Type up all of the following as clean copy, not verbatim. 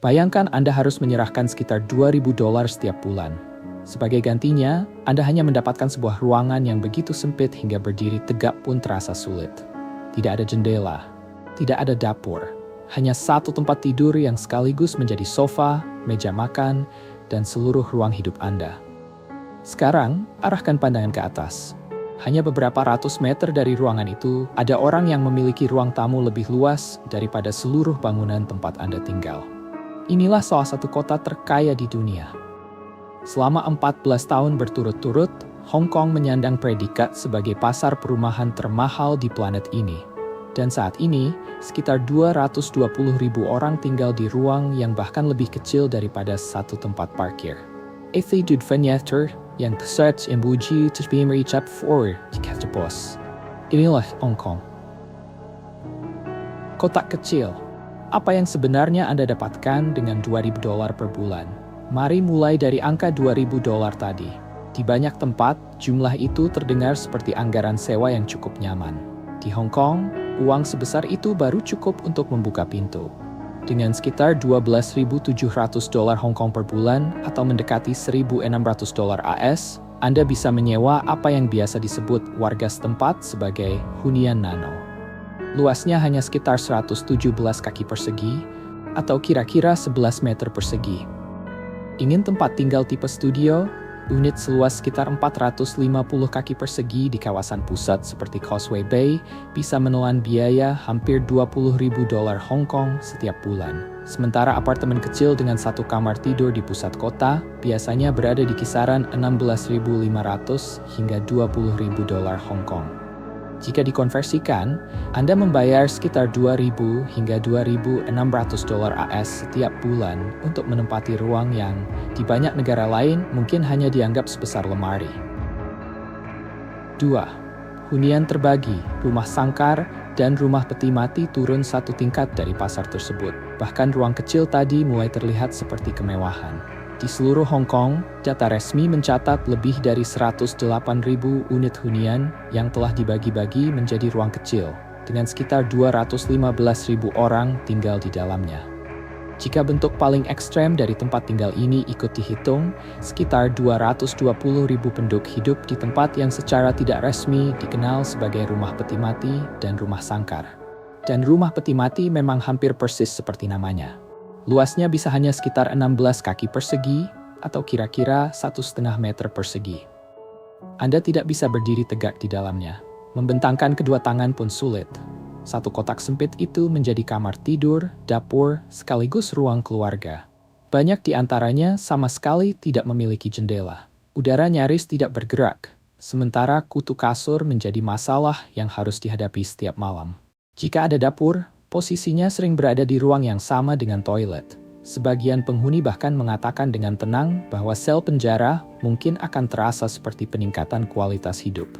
Bayangkan Anda harus menyerahkan sekitar $2.000 setiap bulan. Sebagai gantinya, Anda hanya mendapatkan sebuah ruangan yang begitu sempit hingga berdiri tegak pun terasa sulit. Tidak ada jendela, tidak ada dapur, hanya satu tempat tidur yang sekaligus menjadi sofa, meja makan, dan seluruh ruang hidup Anda. Sekarang, arahkan pandangan ke atas. Hanya beberapa ratus meter dari ruangan itu, ada orang yang memiliki ruang tamu lebih luas daripada seluruh bangunan tempat Anda tinggal. Inilah salah satu kota terkaya di dunia. Selama 14 tahun berturut-turut, Hong Kong menyandang predikat sebagai pasar perumahan termahal di planet ini. Dan saat ini, sekitar 220.000 orang tinggal di ruang yang bahkan lebih kecil daripada satu tempat parkir. Attitude Fenyater yang tersebut embuji tersebut cap for di bos. Inilah Hong Kong. Kotak kecil. Apa yang sebenarnya Anda dapatkan dengan $2.000 per bulan? Mari mulai dari angka $2.000 tadi. Di banyak tempat, jumlah itu terdengar seperti anggaran sewa yang cukup nyaman. Di Hong Kong, uang sebesar itu baru cukup untuk membuka pintu. Dengan sekitar $12.700 Hong Kong per bulan atau mendekati $1.600 AS, Anda bisa menyewa apa yang biasa disebut warga setempat sebagai hunian nano. Luasnya hanya sekitar 117 kaki persegi atau kira-kira 11 meter persegi. Ingin tempat tinggal tipe studio? Unit seluas sekitar 450 kaki persegi di kawasan pusat seperti Causeway Bay bisa menelan biaya hampir $20.000 Hong Kong setiap bulan. Sementara apartemen kecil dengan satu kamar tidur di pusat kota biasanya berada di kisaran $16.500 hingga $20.000 Hong Kong. Jika dikonversikan, Anda membayar sekitar $2.000 hingga $2.600 AS setiap bulan untuk menempati ruang yang di banyak negara lain mungkin hanya dianggap sebesar lemari. 2. Hunian terbagi, rumah sangkar, dan rumah peti mati turun satu tingkat dari pasar tersebut. Bahkan ruang kecil tadi mulai terlihat seperti kemewahan. Di seluruh Hong Kong, data resmi mencatat lebih dari 108.000 unit hunian yang telah dibagi-bagi menjadi ruang kecil, dengan sekitar 215.000 orang tinggal di dalamnya. Jika bentuk paling ekstrem dari tempat tinggal ini ikut dihitung, sekitar 220.000 penduduk hidup di tempat yang secara tidak resmi dikenal sebagai rumah peti mati dan rumah sangkar. Dan rumah peti mati memang hampir persis seperti namanya. Luasnya bisa hanya sekitar 16 kaki persegi atau kira-kira 1,5 meter persegi. Anda tidak bisa berdiri tegak di dalamnya. Membentangkan kedua tangan pun sulit. Satu kotak sempit itu menjadi kamar tidur, dapur, sekaligus ruang keluarga. Banyak di antaranya sama sekali tidak memiliki jendela. Udara nyaris tidak bergerak, sementara kutu kasur menjadi masalah yang harus dihadapi setiap malam. Jika ada dapur, posisinya sering berada di ruang yang sama dengan toilet. Sebagian penghuni bahkan mengatakan dengan tenang bahwa sel penjara mungkin akan terasa seperti peningkatan kualitas hidup.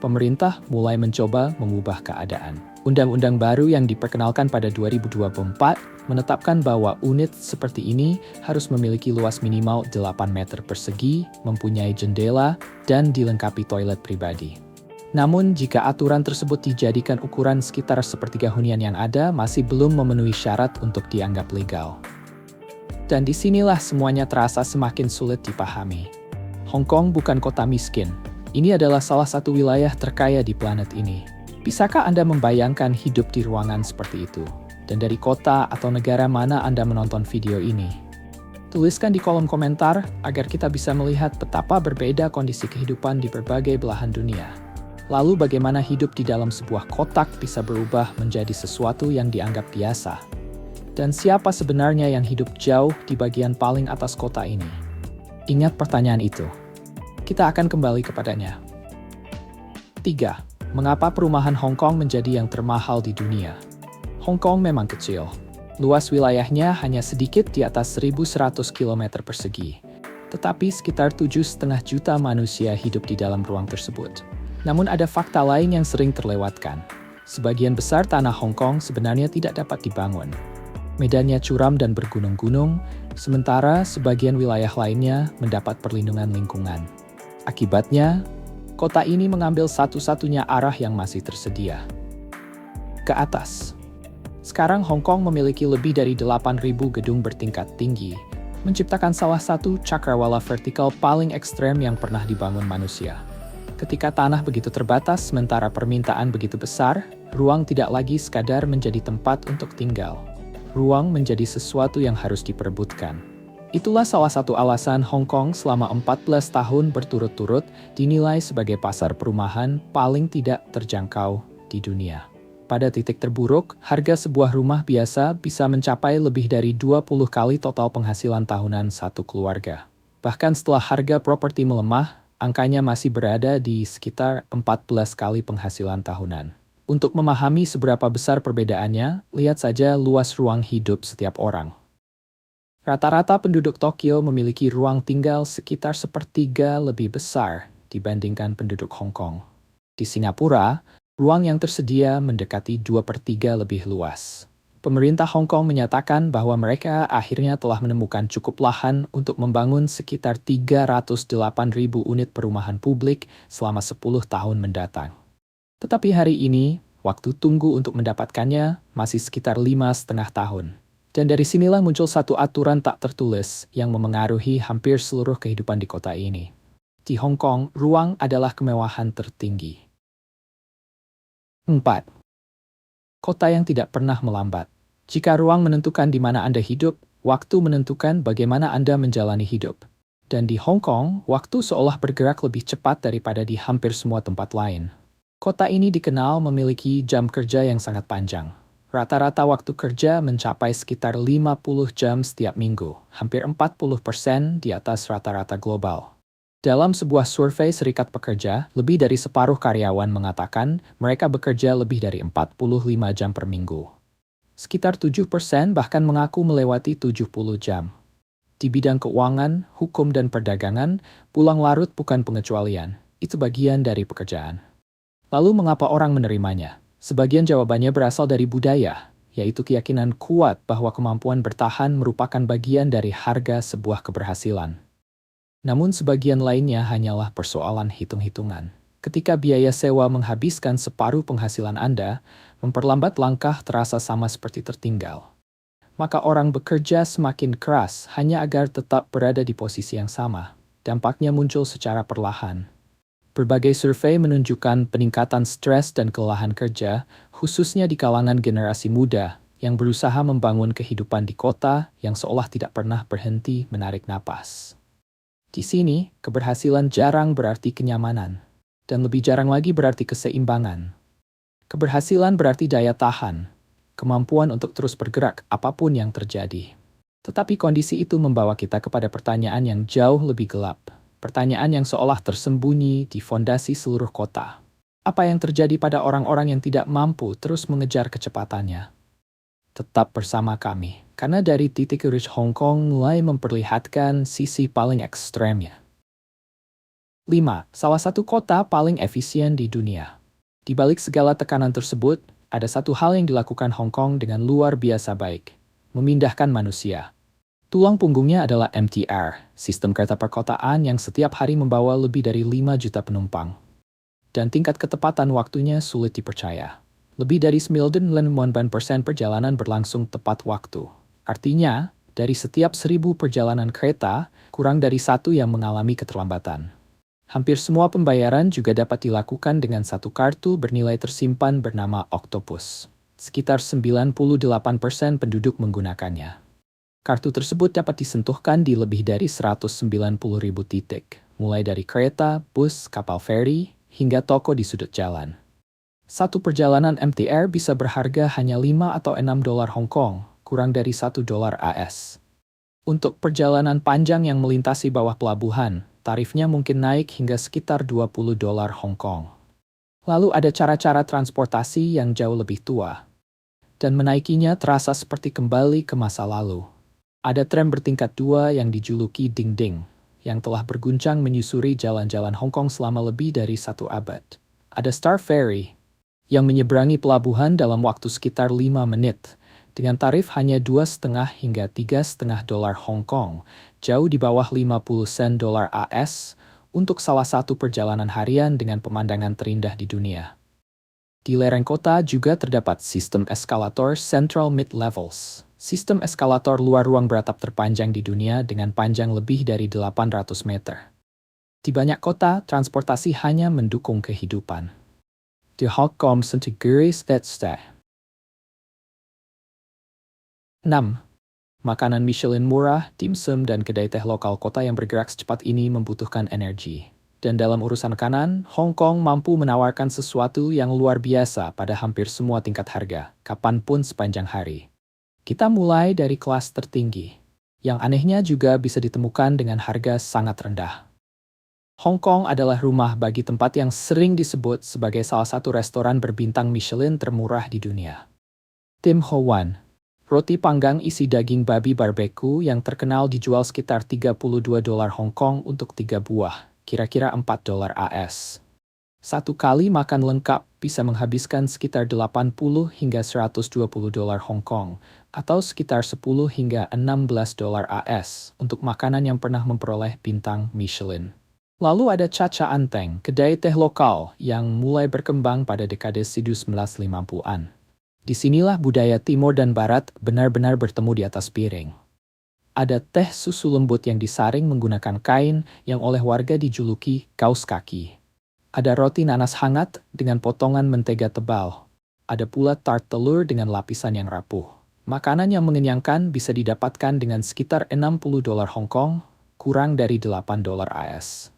Pemerintah mulai mencoba mengubah keadaan. Undang-undang baru yang diperkenalkan pada 2024 menetapkan bahwa unit seperti ini harus memiliki luas minimal 8 meter persegi, mempunyai jendela, dan dilengkapi toilet pribadi. Namun, jika aturan tersebut dijadikan ukuran sekitar sepertiga hunian yang ada, masih belum memenuhi syarat untuk dianggap legal. Dan disinilah semuanya terasa semakin sulit dipahami. Hong Kong bukan kota miskin. Ini adalah salah satu wilayah terkaya di planet ini. Bisakah Anda membayangkan hidup di ruangan seperti itu? Dan dari kota atau negara mana Anda menonton video ini? Tuliskan di kolom komentar agar kita bisa melihat betapa berbeda kondisi kehidupan di berbagai belahan dunia. Lalu bagaimana hidup di dalam sebuah kotak bisa berubah menjadi sesuatu yang dianggap biasa? Dan siapa sebenarnya yang hidup jauh di bagian paling atas kota ini? Ingat pertanyaan itu. Kita akan kembali kepadanya. 3. Mengapa perumahan Hong Kong menjadi yang termahal di dunia? Hong Kong memang kecil. Luas wilayahnya hanya sedikit di atas 1.100 km persegi. Tetapi sekitar 7,5 juta manusia hidup di dalam ruang tersebut. Namun ada fakta lain yang sering terlewatkan. Sebagian besar tanah Hong Kong sebenarnya tidak dapat dibangun. Medannya curam dan bergunung-gunung, sementara sebagian wilayah lainnya mendapat perlindungan lingkungan. Akibatnya, kota ini mengambil satu-satunya arah yang masih tersedia. Ke atas. Sekarang Hong Kong memiliki lebih dari 8.000 gedung bertingkat tinggi, menciptakan salah satu cakrawala vertikal paling ekstrem yang pernah dibangun manusia. Ketika tanah begitu terbatas sementara permintaan begitu besar, ruang tidak lagi sekadar menjadi tempat untuk tinggal. Ruang menjadi sesuatu yang harus diperebutkan. Itulah salah satu alasan Hong Kong selama 14 tahun berturut-turut dinilai sebagai pasar perumahan paling tidak terjangkau di dunia. Pada titik terburuk, harga sebuah rumah biasa bisa mencapai lebih dari 20 kali total penghasilan tahunan satu keluarga. Bahkan setelah harga properti melemah, angkanya masih berada di sekitar 14 kali penghasilan tahunan. Untuk memahami seberapa besar perbedaannya, lihat saja luas ruang hidup setiap orang. Rata-rata penduduk Tokyo memiliki ruang tinggal sekitar sepertiga lebih besar dibandingkan penduduk Hong Kong. Di Singapura, ruang yang tersedia mendekati 2/3 lebih luas. Pemerintah Hong Kong menyatakan bahwa mereka akhirnya telah menemukan cukup lahan untuk membangun sekitar 308.000 unit perumahan publik selama 10 tahun mendatang. Tetapi hari ini, waktu tunggu untuk mendapatkannya masih sekitar 5,5 tahun. Dan dari sinilah muncul satu aturan tak tertulis yang memengaruhi hampir seluruh kehidupan di kota ini. Di Hong Kong, ruang adalah kemewahan tertinggi. 4. Kota yang tidak pernah melambat. Jika ruang menentukan di mana Anda hidup, waktu menentukan bagaimana Anda menjalani hidup. Dan di Hong Kong, waktu seolah bergerak lebih cepat daripada di hampir semua tempat lain. Kota ini dikenal memiliki jam kerja yang sangat panjang. Rata-rata waktu kerja mencapai sekitar 50 jam setiap minggu, hampir 40% di atas rata-rata global. Dalam sebuah survei Serikat Pekerja, lebih dari separuh karyawan mengatakan mereka bekerja lebih dari 45 jam per minggu. Sekitar 7% bahkan mengaku melewati 70 jam. Di bidang keuangan, hukum dan perdagangan, pulang larut bukan pengecualian. Itu bagian dari pekerjaan. Lalu mengapa orang menerimanya? Sebagian jawabannya berasal dari budaya, yaitu keyakinan kuat bahwa kemampuan bertahan merupakan bagian dari harga sebuah keberhasilan. Namun sebagian lainnya hanyalah persoalan hitung-hitungan. Ketika biaya sewa menghabiskan separuh penghasilan Anda, memperlambat langkah terasa sama seperti tertinggal. Maka orang bekerja semakin keras hanya agar tetap berada di posisi yang sama. Dampaknya muncul secara perlahan. Berbagai survei menunjukkan peningkatan stres dan kelelahan kerja, khususnya di kalangan generasi muda yang berusaha membangun kehidupan di kota yang seolah tidak pernah berhenti menarik napas. Di sini, keberhasilan jarang berarti kenyamanan, dan lebih jarang lagi berarti keseimbangan. Keberhasilan berarti daya tahan, kemampuan untuk terus bergerak apapun yang terjadi. Tetapi kondisi itu membawa kita kepada pertanyaan yang jauh lebih gelap. Pertanyaan yang seolah tersembunyi di fondasi seluruh kota. Apa yang terjadi pada orang-orang yang tidak mampu terus mengejar kecepatannya? Tetap bersama kami, karena dari titik reach Hong Kong mulai memperlihatkan sisi paling ekstremnya. 5. Salah satu kota paling efisien di dunia. Di balik segala tekanan tersebut, ada satu hal yang dilakukan Hong Kong dengan luar biasa baik. Memindahkan manusia. Tulang punggungnya adalah MTR, sistem kereta perkotaan yang setiap hari membawa lebih dari 5 juta penumpang. Dan tingkat ketepatan waktunya sulit dipercaya. Lebih dari 99% perjalanan berlangsung tepat waktu. Artinya, dari setiap 1.000 perjalanan kereta, kurang dari 1 yang mengalami keterlambatan. Hampir semua pembayaran juga dapat dilakukan dengan satu kartu bernilai tersimpan bernama Octopus. Sekitar 98% penduduk menggunakannya. Kartu tersebut dapat disentuhkan di lebih dari 190.000 titik, mulai dari kereta, bus, kapal feri, hingga toko di sudut jalan. Satu perjalanan MTR bisa berharga hanya 5 atau 6 dolar Hong Kong, kurang dari 1 dolar AS. Untuk perjalanan panjang yang melintasi bawah pelabuhan, tarifnya mungkin naik hingga sekitar 20 dolar Hong Kong. Lalu ada cara-cara transportasi yang jauh lebih tua. Dan menaikinya terasa seperti kembali ke masa lalu. Ada tram bertingkat 2 yang dijuluki Ding Ding, yang telah berguncang menyusuri jalan-jalan Hong Kong selama lebih dari 1 abad. Ada Star Ferry, yang menyeberangi pelabuhan dalam waktu sekitar 5 menit, dengan tarif hanya 2,5 hingga 3,5 dolar Hong Kong, jauh di bawah 50 sen dolar AS, untuk salah satu perjalanan harian dengan pemandangan terindah di dunia. Di lereng kota juga terdapat sistem eskalator Central Mid-Levels. Sistem eskalator luar ruang beratap terpanjang di dunia dengan panjang lebih dari 800 meter. Di banyak kota, transportasi hanya mendukung kehidupan. De Hong Kong Centigrade Stay. 6. Makanan Michelin murah, dimsum, dan kedai teh lokal kota yang bergerak secepat ini membutuhkan energi. Dan dalam urusan makanan, Hong Kong mampu menawarkan sesuatu yang luar biasa pada hampir semua tingkat harga, kapanpun sepanjang hari. Kita mulai dari kelas tertinggi, yang anehnya juga bisa ditemukan dengan harga sangat rendah. Hong Kong adalah rumah bagi tempat yang sering disebut sebagai salah satu restoran berbintang Michelin termurah di dunia. Tim Ho Wan, roti panggang isi daging babi barbeque yang terkenal dijual sekitar $32 Hong Kong untuk 3 buah, kira-kira $4 AS. Satu kali makan lengkap bisa menghabiskan sekitar 80 hingga $120 Hong Kong, atau sekitar 10 hingga $16 AS untuk makanan yang pernah memperoleh bintang Michelin. Lalu ada Cha Cha Anteng, kedai teh lokal yang mulai berkembang pada dekade 1950-an. Disinilah budaya Timur dan Barat benar-benar bertemu di atas piring. Ada teh susu lembut yang disaring menggunakan kain yang oleh warga dijuluki kaos kaki. Ada roti nanas hangat dengan potongan mentega tebal. Ada pula tart telur dengan lapisan yang rapuh. Makanan yang mengenyangkan bisa didapatkan dengan sekitar $60 Hong Kong, kurang dari $8 AS.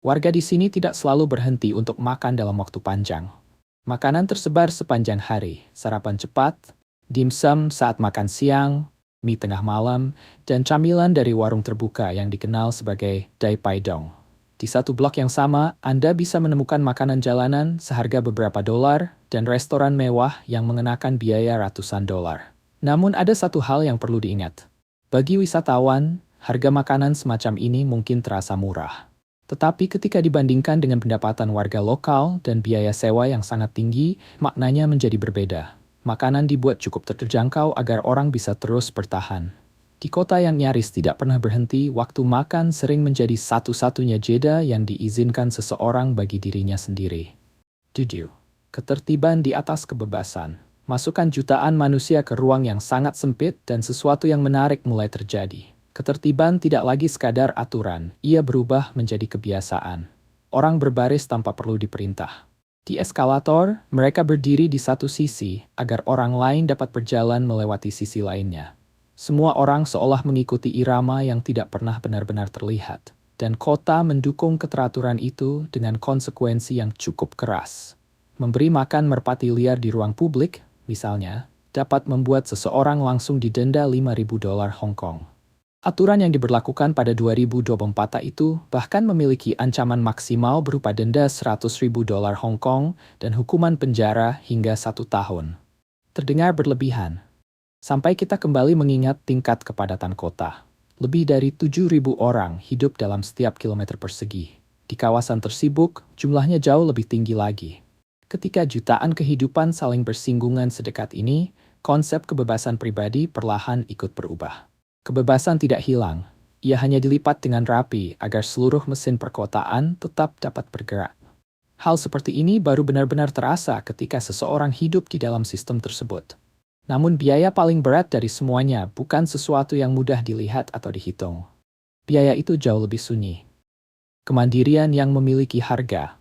Warga di sini tidak selalu berhenti untuk makan dalam waktu panjang. Makanan tersebar sepanjang hari, sarapan cepat, dimsum saat makan siang, mie tengah malam, dan camilan dari warung terbuka yang dikenal sebagai Dai Pai Dong. Di satu blok yang sama, Anda bisa menemukan makanan jalanan seharga beberapa dolar dan restoran mewah yang mengenakan biaya ratusan dolar. Namun ada satu hal yang perlu diingat. Bagi wisatawan, harga makanan semacam ini mungkin terasa murah. Tetapi ketika dibandingkan dengan pendapatan warga lokal dan biaya sewa yang sangat tinggi, maknanya menjadi berbeda. Makanan dibuat cukup terjangkau agar orang bisa terus bertahan. Di kota yang nyaris tidak pernah berhenti, waktu makan sering menjadi satu-satunya jeda yang diizinkan seseorang bagi dirinya sendiri. 7. Ketertiban di atas kebebasan. Masukkan jutaan manusia ke ruang yang sangat sempit dan sesuatu yang menarik mulai terjadi. Ketertiban tidak lagi sekadar aturan, ia berubah menjadi kebiasaan. Orang berbaris tanpa perlu diperintah. Di eskalator, mereka berdiri di satu sisi agar orang lain dapat berjalan melewati sisi lainnya. Semua orang seolah mengikuti irama yang tidak pernah benar-benar terlihat. Dan kota mendukung keteraturan itu dengan konsekuensi yang cukup keras. Memberi makan merpati liar di ruang publik, misalnya, dapat membuat seseorang langsung didenda $5.000 Hong Kong. Aturan yang diberlakukan pada 2024 itu bahkan memiliki ancaman maksimal berupa denda $100.000 Hong Kong dan hukuman penjara hingga 1 tahun. Terdengar berlebihan. Sampai kita kembali mengingat tingkat kepadatan kota. Lebih dari 7.000 orang hidup dalam setiap kilometer persegi. Di kawasan tersibuk, jumlahnya jauh lebih tinggi lagi. Ketika jutaan kehidupan saling bersinggungan sedekat ini, konsep kebebasan pribadi perlahan ikut berubah. Kebebasan tidak hilang, ia hanya dilipat dengan rapi agar seluruh mesin perkotaan tetap dapat bergerak. Hal seperti ini baru benar-benar terasa ketika seseorang hidup di dalam sistem tersebut. Namun biaya paling berat dari semuanya bukan sesuatu yang mudah dilihat atau dihitung. Biaya itu jauh lebih sunyi. Kemandirian yang memiliki harga.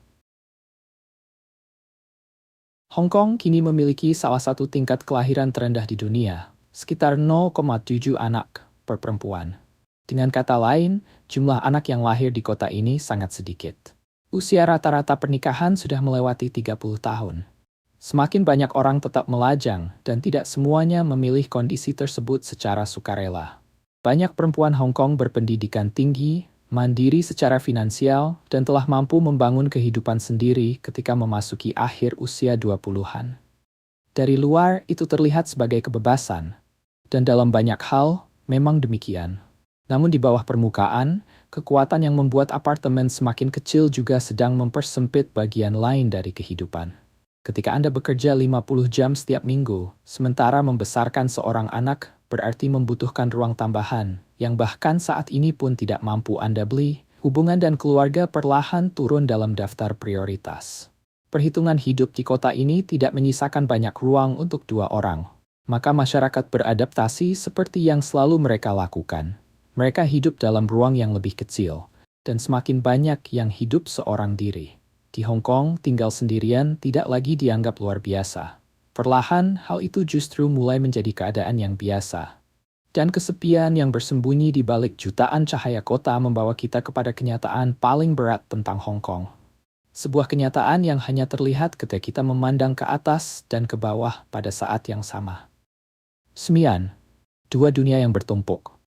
Hong Kong kini memiliki salah satu tingkat kelahiran terendah di dunia, sekitar 0,7 anak per perempuan. Dengan kata lain, jumlah anak yang lahir di kota ini sangat sedikit. Usia rata-rata pernikahan sudah melewati 30 tahun. Semakin banyak orang tetap melajang dan tidak semuanya memilih kondisi tersebut secara sukarela. Banyak perempuan Hong Kong berpendidikan tinggi, mandiri secara finansial, dan telah mampu membangun kehidupan sendiri ketika memasuki akhir usia 20-an. Dari luar, itu terlihat sebagai kebebasan. Dan dalam banyak hal, memang demikian. Namun di bawah permukaan, kekuatan yang membuat apartemen semakin kecil juga sedang mempersempit bagian lain dari kehidupan. Ketika Anda bekerja 50 jam setiap minggu, sementara membesarkan seorang anak berarti membutuhkan ruang tambahan, yang bahkan saat ini pun tidak mampu Anda beli, hubungan dan keluarga perlahan turun dalam daftar prioritas. Perhitungan hidup di kota ini tidak menyisakan banyak ruang untuk dua orang. Maka masyarakat beradaptasi seperti yang selalu mereka lakukan. Mereka hidup dalam ruang yang lebih kecil, dan semakin banyak yang hidup seorang diri. Di Hong Kong, tinggal sendirian tidak lagi dianggap luar biasa. Perlahan, hal itu justru mulai menjadi keadaan yang biasa. Dan kesepian yang bersembunyi di balik jutaan cahaya kota membawa kita kepada kenyataan paling berat tentang Hong Kong. Sebuah kenyataan yang hanya terlihat ketika kita memandang ke atas dan ke bawah pada saat yang sama. 9. Dua dunia yang bertumpuk.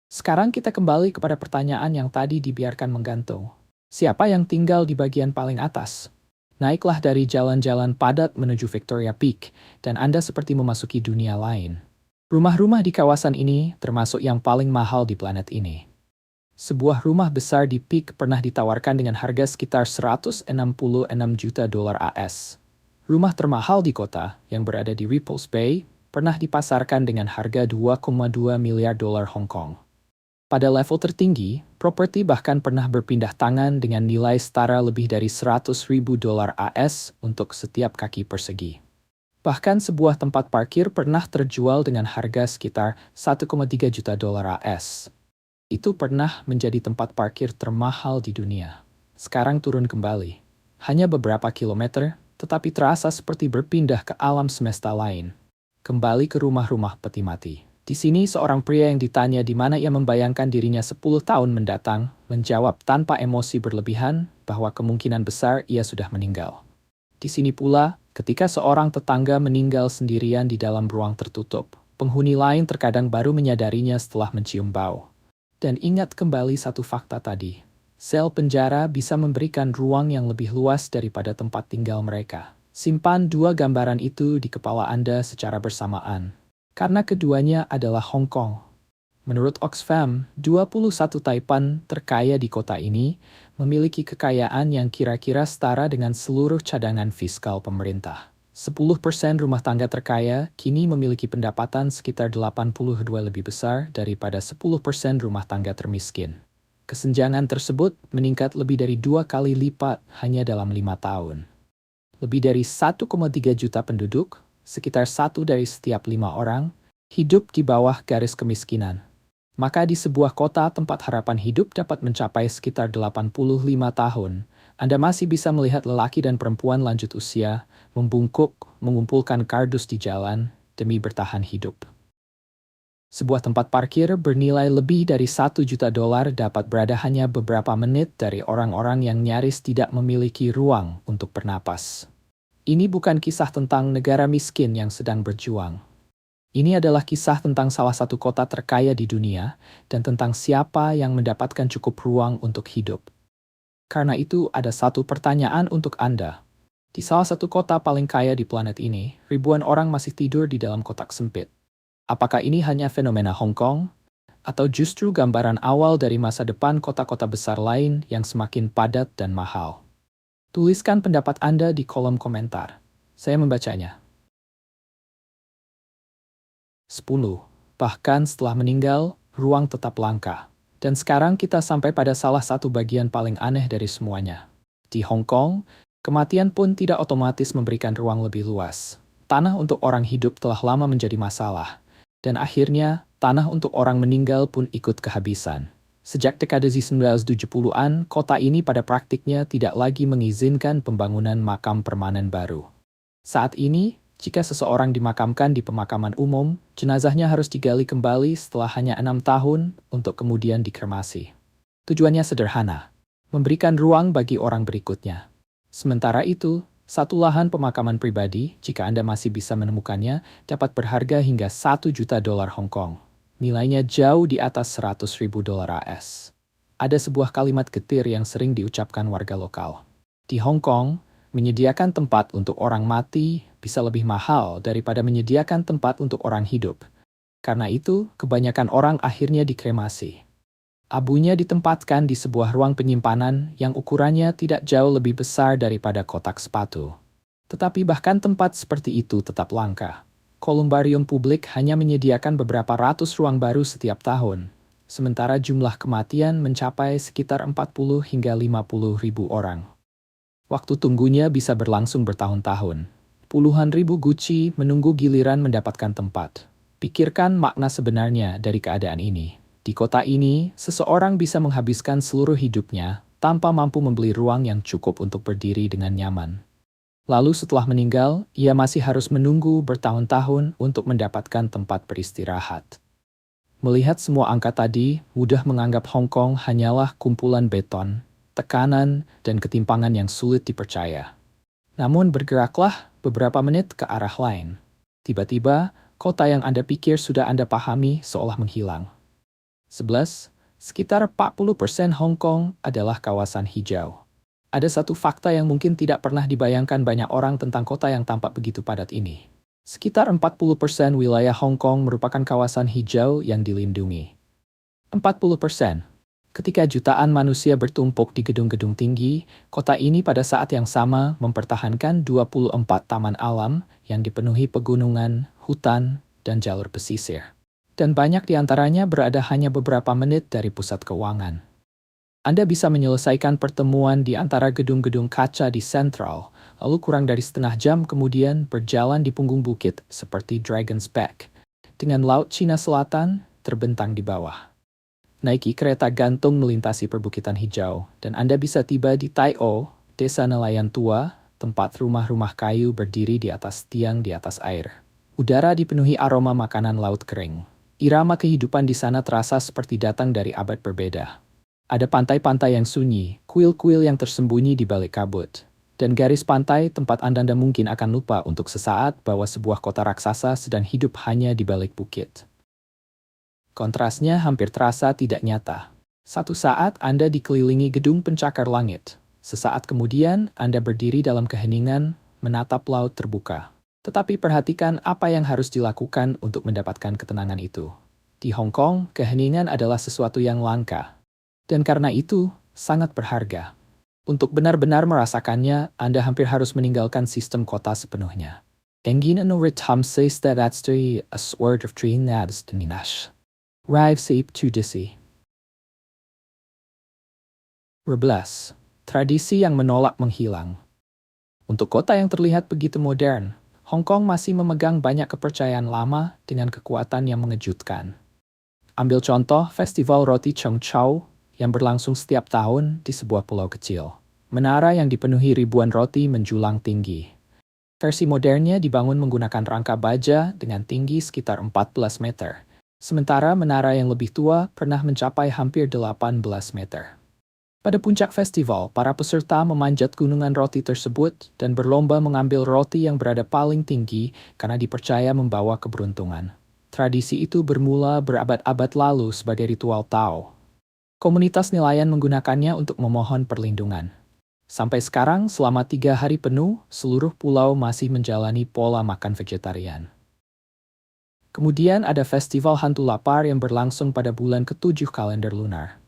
Sekarang kita kembali kepada pertanyaan yang tadi dibiarkan menggantung. Siapa yang tinggal di bagian paling atas? Naiklah dari jalan-jalan padat menuju Victoria Peak, dan Anda seperti memasuki dunia lain. Rumah-rumah di kawasan ini termasuk yang paling mahal di planet ini. Sebuah rumah besar di Peak pernah ditawarkan dengan harga sekitar $166 juta AS. Rumah termahal di kota, yang berada di Repulse Bay, pernah dipasarkan dengan harga $2,2 miliar Hong Kong. Pada level tertinggi, properti bahkan pernah berpindah tangan dengan nilai setara lebih dari $100.000 AS untuk setiap kaki persegi. Bahkan sebuah tempat parkir pernah terjual dengan harga sekitar $1,3 juta AS. Itu pernah menjadi tempat parkir termahal di dunia. Sekarang turun kembali. Hanya beberapa kilometer, tetapi terasa seperti berpindah ke alam semesta lain. Kembali ke rumah-rumah peti mati. Di sini seorang pria yang ditanya di mana ia membayangkan dirinya 10 tahun mendatang, menjawab tanpa emosi berlebihan bahwa kemungkinan besar ia sudah meninggal. Di sini pula, ketika seorang tetangga meninggal sendirian di dalam ruang tertutup, penghuni lain terkadang baru menyadarinya setelah mencium bau. Dan ingat kembali satu fakta tadi. Sel penjara bisa memberikan ruang yang lebih luas daripada tempat tinggal mereka. Simpan dua gambaran itu di kepala Anda secara bersamaan. Karena keduanya adalah Hong Kong. Menurut Oxfam, 21 Taipan terkaya di kota ini memiliki kekayaan yang kira-kira setara dengan seluruh cadangan fiskal pemerintah. 10% rumah tangga terkaya kini memiliki pendapatan sekitar 82 lebih besar daripada 10% rumah tangga termiskin. Kesenjangan tersebut meningkat lebih dari 2 kali lipat hanya dalam 5 tahun. Lebih dari 1,3 juta penduduk, sekitar 1 dari setiap 5 orang, hidup di bawah garis kemiskinan. Maka di sebuah kota tempat harapan hidup dapat mencapai sekitar 85 tahun, Anda masih bisa melihat lelaki dan perempuan lanjut usia membungkuk, mengumpulkan kardus di jalan demi bertahan hidup. Sebuah tempat parkir bernilai lebih dari $1 juta dapat berada hanya beberapa menit dari orang-orang yang nyaris tidak memiliki ruang untuk bernapas. Ini bukan kisah tentang negara miskin yang sedang berjuang. Ini adalah kisah tentang salah satu kota terkaya di dunia dan tentang siapa yang mendapatkan cukup ruang untuk hidup. Karena itu, ada satu pertanyaan untuk Anda. Di salah satu kota paling kaya di planet ini, ribuan orang masih tidur di dalam kotak sempit. Apakah ini hanya fenomena Hong Kong? Atau justru gambaran awal dari masa depan kota-kota besar lain yang semakin padat dan mahal? Tuliskan pendapat Anda di kolom komentar. Saya membacanya. 10. Bahkan setelah meninggal, ruang tetap langka. Dan sekarang kita sampai pada salah satu bagian paling aneh dari semuanya. Di Hong Kong, kematian pun tidak otomatis memberikan ruang lebih luas. Tanah untuk orang hidup telah lama menjadi masalah. Dan akhirnya, tanah untuk orang meninggal pun ikut kehabisan. Sejak dekade 1970-an, kota ini pada praktiknya tidak lagi mengizinkan pembangunan makam permanen baru. Saat ini, jika seseorang dimakamkan di pemakaman umum, jenazahnya harus digali kembali setelah hanya 6 tahun untuk kemudian dikremasi. Tujuannya sederhana, memberikan ruang bagi orang berikutnya. Sementara itu, satu lahan pemakaman pribadi, jika Anda masih bisa menemukannya, dapat berharga hingga $1 juta Hong Kong. Nilainya jauh di atas $100.000 AS. Ada sebuah kalimat getir yang sering diucapkan warga lokal. Di Hong Kong, menyediakan tempat untuk orang mati bisa lebih mahal daripada menyediakan tempat untuk orang hidup. Karena itu, kebanyakan orang akhirnya dikremasi. Abunya ditempatkan di sebuah ruang penyimpanan yang ukurannya tidak jauh lebih besar daripada kotak sepatu. Tetapi bahkan tempat seperti itu tetap langka. Kolumbarium publik hanya menyediakan beberapa ratus ruang baru setiap tahun, sementara jumlah kematian mencapai sekitar 40 hingga 50 ribu orang. Waktu tunggunya bisa berlangsung bertahun-tahun. Puluhan ribu Gucci menunggu giliran mendapatkan tempat. Pikirkan makna sebenarnya dari keadaan ini. Di kota ini, seseorang bisa menghabiskan seluruh hidupnya tanpa mampu membeli ruang yang cukup untuk berdiri dengan nyaman. Lalu setelah meninggal, ia masih harus menunggu bertahun-tahun untuk mendapatkan tempat beristirahat. Melihat semua angka tadi, mudah menganggap Hong Kong hanyalah kumpulan beton, tekanan, dan ketimpangan yang sulit dipercaya. Namun bergeraklah beberapa menit ke arah lain. Tiba-tiba, kota yang Anda pikir sudah Anda pahami seolah menghilang. 11. Sekitar 40% Hong Kong adalah kawasan hijau. Ada satu fakta yang mungkin tidak pernah dibayangkan banyak orang tentang kota yang tampak begitu padat ini. Sekitar 40% wilayah Hong Kong merupakan kawasan hijau yang dilindungi. 40%. Ketika jutaan manusia bertumpuk di gedung-gedung tinggi, kota ini pada saat yang sama mempertahankan 24 taman alam yang dipenuhi pegunungan, hutan, dan jalur pesisir. Dan banyak di antaranya berada hanya beberapa menit dari pusat keuangan. Anda bisa menyelesaikan pertemuan di antara gedung-gedung kaca di Central, lalu kurang dari setengah jam kemudian berjalan di punggung bukit seperti Dragon's Back, dengan Laut Cina Selatan terbentang di bawah. Naiki kereta gantung melintasi perbukitan hijau, dan Anda bisa tiba di Tai O, desa nelayan tua, tempat rumah-rumah kayu berdiri di atas tiang di atas air. Udara dipenuhi aroma makanan laut kering. Irama kehidupan di sana terasa seperti datang dari abad berbeda. Ada pantai-pantai yang sunyi, kuil-kuil yang tersembunyi di balik kabut, dan garis pantai tempat Anda mungkin akan lupa untuk sesaat bahwa sebuah kota raksasa sedang hidup hanya di balik bukit. Kontrasnya hampir terasa tidak nyata. Satu saat Anda dikelilingi gedung pencakar langit. Sesaat kemudian Anda berdiri dalam keheningan, menatap laut terbuka. Tetapi perhatikan apa yang harus dilakukan untuk mendapatkan ketenangan itu. Di Hong Kong, keheningan adalah sesuatu yang langka. Dan karena itu, sangat berharga. Untuk benar-benar merasakannya, Anda hampir harus meninggalkan sistem kota sepenuhnya. Engin Ritam says that that's a sword of tree nabs ninash. Rive sape to disi. 12. Tradisi yang menolak menghilang. Untuk kota yang terlihat begitu modern, Hong Kong masih memegang banyak kepercayaan lama dengan kekuatan yang mengejutkan. Ambil contoh Festival Roti Cheung Chau yang berlangsung setiap tahun di sebuah pulau kecil. Menara yang dipenuhi ribuan roti menjulang tinggi. Versi modernnya dibangun menggunakan rangka baja dengan tinggi sekitar 14 meter. Sementara menara yang lebih tua pernah mencapai hampir 18 meter. Pada puncak festival, para peserta memanjat gunungan roti tersebut dan berlomba mengambil roti yang berada paling tinggi karena dipercaya membawa keberuntungan. Tradisi itu bermula berabad-abad lalu sebagai ritual Tao. Komunitas nelayan menggunakannya untuk memohon perlindungan. Sampai sekarang, selama 3 hari penuh, seluruh pulau masih menjalani pola makan vegetarian. Kemudian ada festival hantu lapar yang berlangsung pada bulan ke-7 kalender lunar.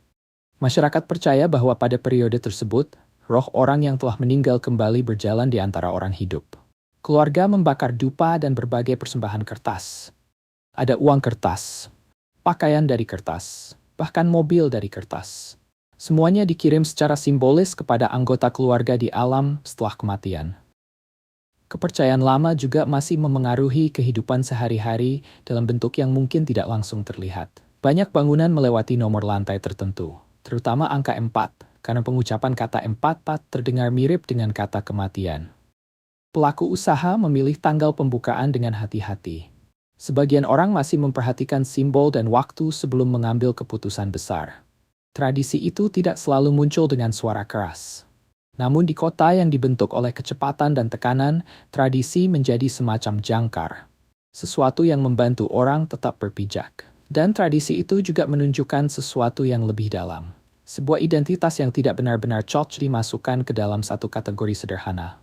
Masyarakat percaya bahwa pada periode tersebut, roh orang yang telah meninggal kembali berjalan di antara orang hidup. Keluarga membakar dupa dan berbagai persembahan kertas. Ada uang kertas, pakaian dari kertas, bahkan mobil dari kertas. Semuanya dikirim secara simbolis kepada anggota keluarga di alam setelah kematian. Kepercayaan lama juga masih memengaruhi kehidupan sehari-hari dalam bentuk yang mungkin tidak langsung terlihat. Banyak bangunan melewati nomor lantai tertentu, terutama angka 4, karena pengucapan kata 4 terdengar mirip dengan kata kematian. Pelaku usaha memilih tanggal pembukaan dengan hati-hati. Sebagian orang masih memperhatikan simbol dan waktu sebelum mengambil keputusan besar. Tradisi itu tidak selalu muncul dengan suara keras. Namun di kota yang dibentuk oleh kecepatan dan tekanan, tradisi menjadi semacam jangkar. Sesuatu yang membantu orang tetap berpijak. Dan tradisi itu juga menunjukkan sesuatu yang lebih dalam. Sebuah identitas yang tidak benar-benar cocok dimasukkan ke dalam satu kategori sederhana.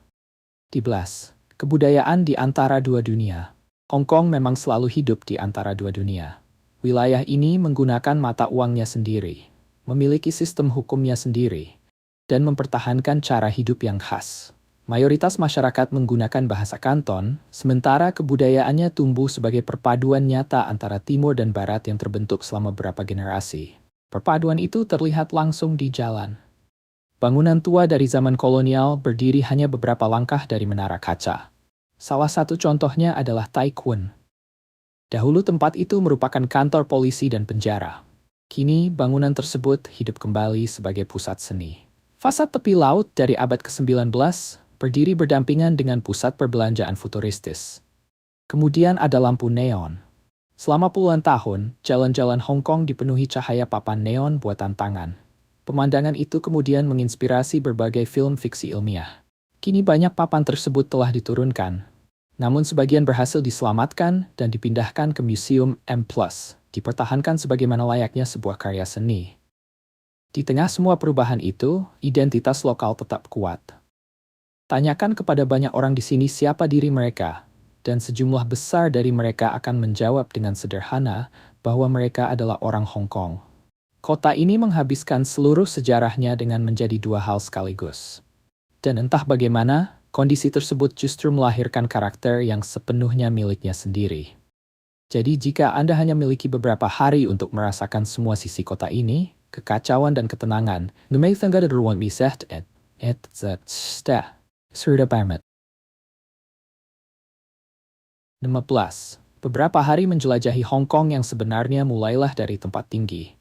12. Kebudayaan di antara dua dunia. Hong Kong memang selalu hidup di antara dua dunia. Wilayah ini menggunakan mata uangnya sendiri, memiliki sistem hukumnya sendiri, dan mempertahankan cara hidup yang khas. Mayoritas masyarakat menggunakan bahasa Kanton, sementara kebudayaannya tumbuh sebagai perpaduan nyata antara Timur dan Barat yang terbentuk selama beberapa generasi. Perpaduan itu terlihat langsung di jalan. Bangunan tua dari zaman kolonial berdiri hanya beberapa langkah dari menara kaca. Salah satu contohnya adalah Tai Kwun. Dahulu tempat itu merupakan kantor polisi dan penjara. Kini bangunan tersebut hidup kembali sebagai pusat seni. Fasad tepi laut dari abad ke-19 berdiri berdampingan dengan pusat perbelanjaan futuristis. Kemudian ada lampu neon. Selama puluhan tahun, jalan-jalan Hong Kong dipenuhi cahaya papan neon buatan tangan. Pemandangan itu kemudian menginspirasi berbagai film fiksi ilmiah. Kini banyak papan tersebut telah diturunkan. Namun sebagian berhasil diselamatkan dan dipindahkan ke Museum M+, dipertahankan sebagaimana layaknya sebuah karya seni. Di tengah semua perubahan itu, identitas lokal tetap kuat. Tanyakan kepada banyak orang di sini siapa diri mereka, dan sejumlah besar dari mereka akan menjawab dengan sederhana bahwa mereka adalah orang Hong Kong. Kota ini menghabiskan seluruh sejarahnya dengan menjadi dua hal sekaligus. Dan entah bagaimana, kondisi tersebut justru melahirkan karakter yang sepenuhnya miliknya sendiri. Jadi jika Anda hanya memiliki beberapa hari untuk merasakan semua sisi kota ini, kekacauan dan ketenangan, Numei-tengah ruang misah sudah pamit. 15. Beberapa hari menjelajahi Hong Kong yang sebenarnya mulailah dari tempat tinggi.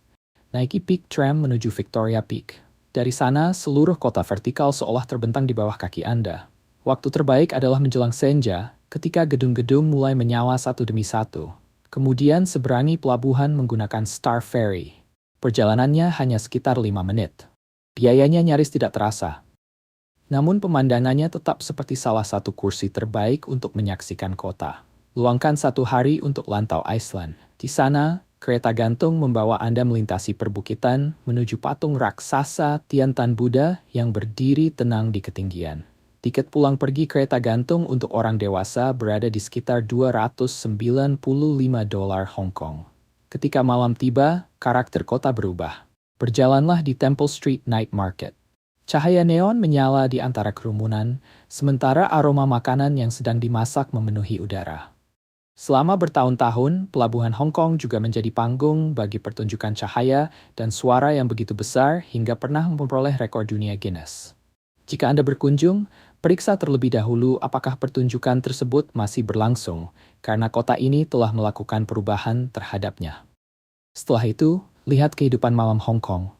Naiki Peak Tram menuju Victoria Peak. Dari sana, seluruh kota vertikal seolah terbentang di bawah kaki Anda. Waktu terbaik adalah menjelang senja, ketika gedung-gedung mulai menyala satu demi satu. Kemudian seberangi pelabuhan menggunakan Star Ferry. Perjalanannya hanya sekitar 5 menit. Biayanya nyaris tidak terasa. Namun pemandangannya tetap seperti salah satu kursi terbaik untuk menyaksikan kota. Luangkan satu hari untuk Lantau Island. Di sana, kereta gantung membawa Anda melintasi perbukitan menuju patung raksasa Tiantan Buddha yang berdiri tenang di ketinggian. Tiket pulang pergi kereta gantung untuk orang dewasa berada di sekitar $295 Hong Kong. Ketika malam tiba, karakter kota berubah. Berjalanlah di Temple Street Night Market. Cahaya neon menyala di antara kerumunan, sementara aroma makanan yang sedang dimasak memenuhi udara. Selama bertahun-tahun, pelabuhan Hong Kong juga menjadi panggung bagi pertunjukan cahaya dan suara yang begitu besar hingga pernah memperoleh rekor dunia Guinness. Jika Anda berkunjung, periksa terlebih dahulu apakah pertunjukan tersebut masih berlangsung, karena kota ini telah melakukan perubahan terhadapnya. Setelah itu, lihat kehidupan malam Hong Kong.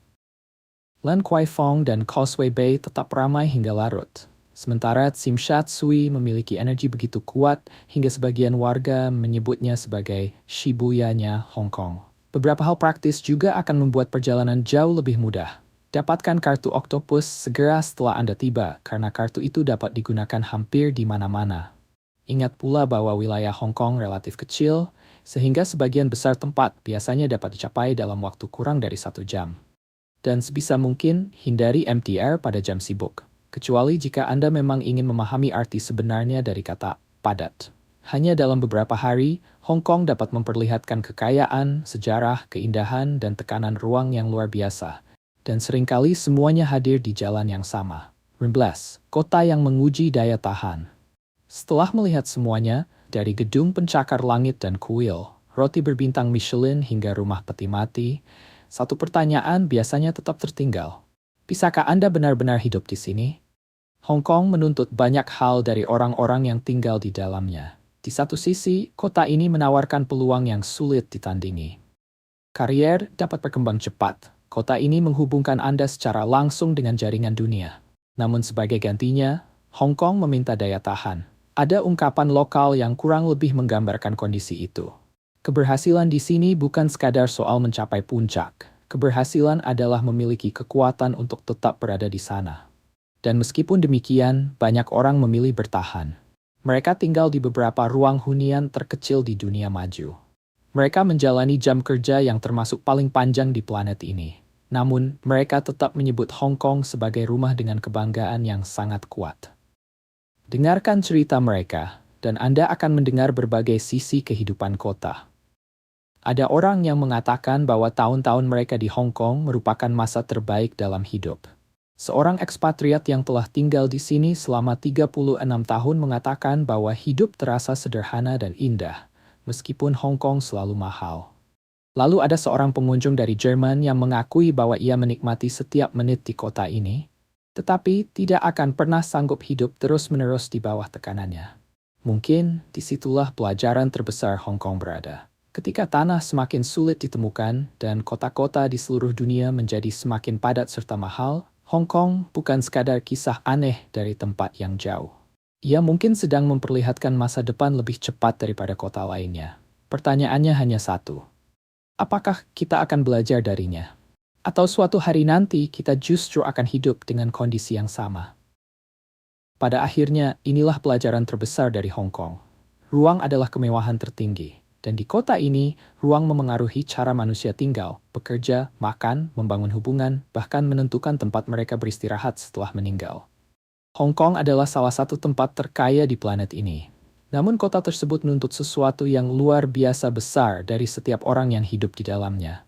Len Kwai Fong dan Causeway Bay tetap ramai hingga larut. Sementara Tsim Sha Tsui memiliki energi begitu kuat hingga sebagian warga menyebutnya sebagai Shibuya-nya Hong Kong. Beberapa hal praktis juga akan membuat perjalanan jauh lebih mudah. Dapatkan kartu Octopus segera setelah Anda tiba, karena kartu itu dapat digunakan hampir di mana-mana. Ingat pula bahwa wilayah Hong Kong relatif kecil, sehingga sebagian besar tempat biasanya dapat dicapai dalam waktu kurang dari 1 jam. Dan sebisa mungkin, hindari MTR pada jam sibuk. Kecuali jika Anda memang ingin memahami arti sebenarnya dari kata padat. Hanya dalam beberapa hari, Hong Kong dapat memperlihatkan kekayaan, sejarah, keindahan, dan tekanan ruang yang luar biasa. Dan seringkali semuanya hadir di jalan yang sama. 15. Kota yang menguji daya tahan. Setelah melihat semuanya, dari gedung pencakar langit dan kuil, roti berbintang Michelin hingga rumah peti mati, satu pertanyaan biasanya tetap tertinggal. Bisakah Anda benar-benar hidup di sini? Hong Kong menuntut banyak hal dari orang-orang yang tinggal di dalamnya. Di satu sisi, kota ini menawarkan peluang yang sulit ditandingi. Karier dapat berkembang cepat. Kota ini menghubungkan Anda secara langsung dengan jaringan dunia. Namun sebagai gantinya, Hong Kong meminta daya tahan. Ada ungkapan lokal yang kurang lebih menggambarkan kondisi itu. Keberhasilan di sini bukan sekadar soal mencapai puncak. Keberhasilan adalah memiliki kekuatan untuk tetap berada di sana. Dan meskipun demikian, banyak orang memilih bertahan. Mereka tinggal di beberapa ruang hunian terkecil di dunia maju. Mereka menjalani jam kerja yang termasuk paling panjang di planet ini. Namun, mereka tetap menyebut Hong Kong sebagai rumah dengan kebanggaan yang sangat kuat. Dengarkan cerita mereka, dan Anda akan mendengar berbagai sisi kehidupan kota. Ada orang yang mengatakan bahwa tahun-tahun mereka di Hong Kong merupakan masa terbaik dalam hidup. Seorang ekspatriat yang telah tinggal di sini selama 36 tahun mengatakan bahwa hidup terasa sederhana dan indah, meskipun Hong Kong selalu mahal. Lalu ada seorang pengunjung dari Jerman yang mengakui bahwa ia menikmati setiap menit di kota ini. tetapi tidak akan pernah sanggup hidup terus-menerus di bawah tekanannya. Mungkin disitulah pelajaran terbesar Hong Kong berada. Ketika tanah semakin sulit ditemukan dan kota-kota di seluruh dunia menjadi semakin padat serta mahal, Hong Kong bukan sekadar kisah aneh dari tempat yang jauh. Ia mungkin sedang memperlihatkan masa depan lebih cepat daripada kota lainnya. Pertanyaannya hanya satu. Apakah kita akan belajar darinya? Atau suatu hari nanti kita justru akan hidup dengan kondisi yang sama? Pada akhirnya, inilah pelajaran terbesar dari Hong Kong. Ruang adalah kemewahan tertinggi. Dan di kota ini, ruang memengaruhi cara manusia tinggal, bekerja, makan, membangun hubungan, bahkan menentukan tempat mereka beristirahat setelah meninggal. Hong Kong adalah salah satu tempat terkaya di planet ini. Namun kota tersebut menuntut sesuatu yang luar biasa besar dari setiap orang yang hidup di dalamnya.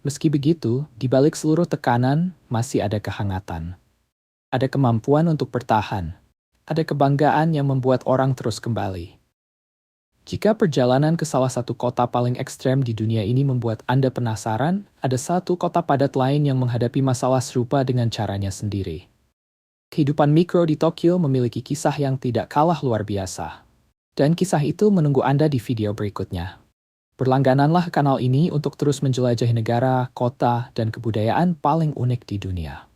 Meski begitu, di balik seluruh tekanan, masih ada kehangatan. Ada kemampuan untuk bertahan. Ada kebanggaan yang membuat orang terus kembali. Jika perjalanan ke salah satu kota paling ekstrem di dunia ini membuat Anda penasaran, ada satu kota padat lain yang menghadapi masalah serupa dengan caranya sendiri. Kehidupan mikro di Tokyo memiliki kisah yang tidak kalah luar biasa. Dan kisah itu menunggu Anda di video berikutnya. Berlanggananlah kanal ini untuk terus menjelajahi negara, kota, dan kebudayaan paling unik di dunia.